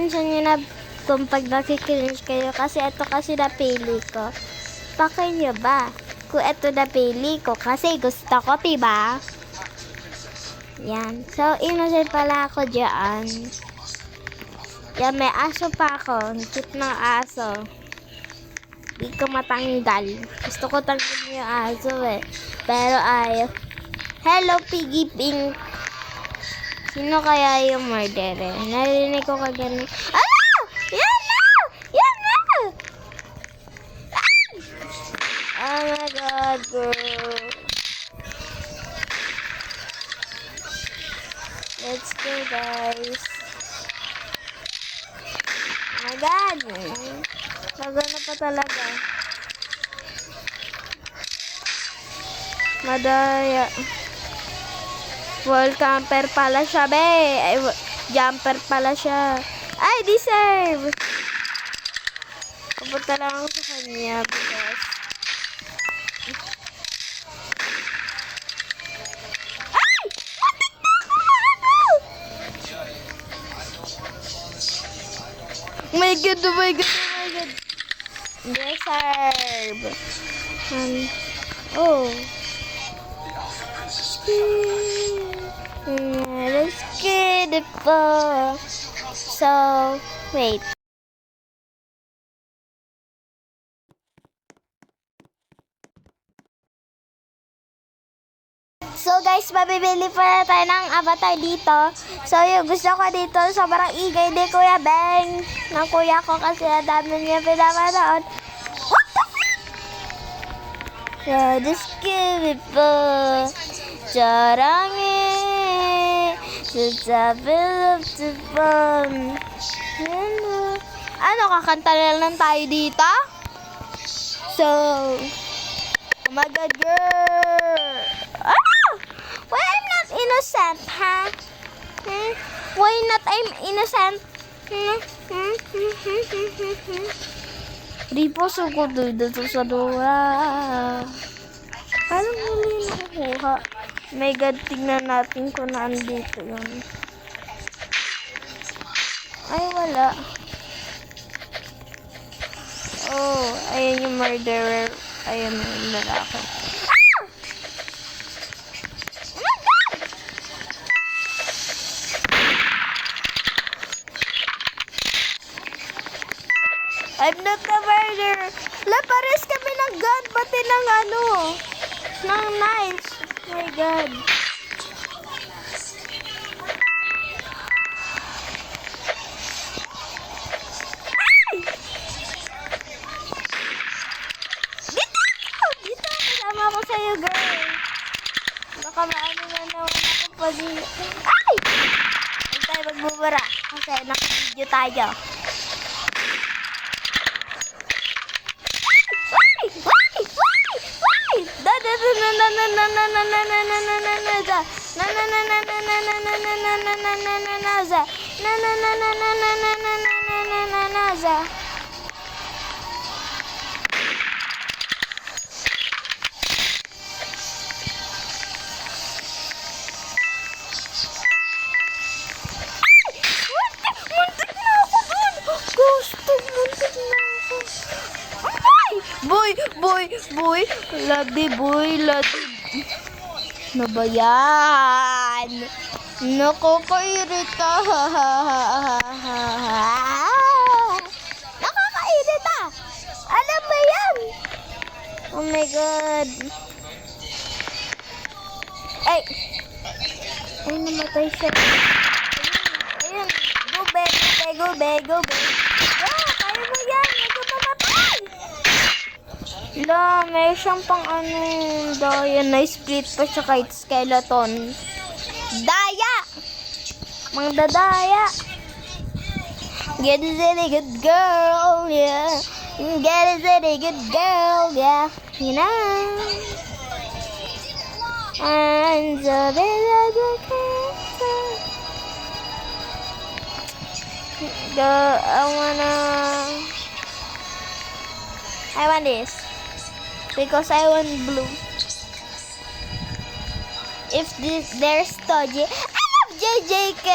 ipapansin nyo na kung pag nakikinig kayo kasi ito kasi napili ko. Bakit nyo ba? Kung ito napili ko kasi gusto ko, diba? Yan. So, innocent pala ako dyan. Yan, may aso pa ako. Cute ng aso. Hindi ko matanggal. Gusto ko tanggalin yung aso eh. Pero ay, hello Piggy Pink. Sino kaya yung murderer? Narinig ko kagano. Ano? Yan na! Yan na! Ah! Oh my God, girl. Let's go, guys. Oh my God. Maganda pa talaga. Madaya. Wall camper pala siya, be. Ay, jumper pala siya. Ay, deserve. Kapunta lang ako sa kanya because ay! Oh my God, oh my God, oh my God. Deserve. Oh. Let's get it for. So, wait. So guys, mabibili pa na tayo ng avatar dito. So yung gusto ko dito, sobrang igay ni Kuya Beng. Ng kuya ko kasi ang dami niya pinapanood. What the fuck? Yeah, just give it for. Jarangin. Sasabi of the fun. Ano, kakanta na lang tayo dito? So, oh my God, girl. Ah! Why I'm not innocent, huh? Why not I'm innocent? Di po ko dito sa dura. Parang muli nakukuha. My God, tingnan natin kung naandito yun. Ay, wala. Oh, ayan yung murderer. Ayan yung lalaki. I'm not the murderer. Pares kami ng gun, pati ng ano, ng knives. Oh my God. Ay! Dito! Kasama ko sa'yo, girl. Baka maano na naman ako pag... Ay! Huwag tayo magbubara kasi naka-video tayo. Boy, labi boy, labi. Ano ba yan? Nakakairita. Nakakairita. Ano ba yan? Oh my God. Ay, namatay siya. Ayun. Go, be. Kaya mo yan. La, may siyang pang daya na split pa siya kahit skeleton. Daya! Mangdadaya! Get a really good girl, yeah. Get a really good girl, yeah. You know? And the little cancer. I want this. Because I want blue. If there's Toji, I love JJK.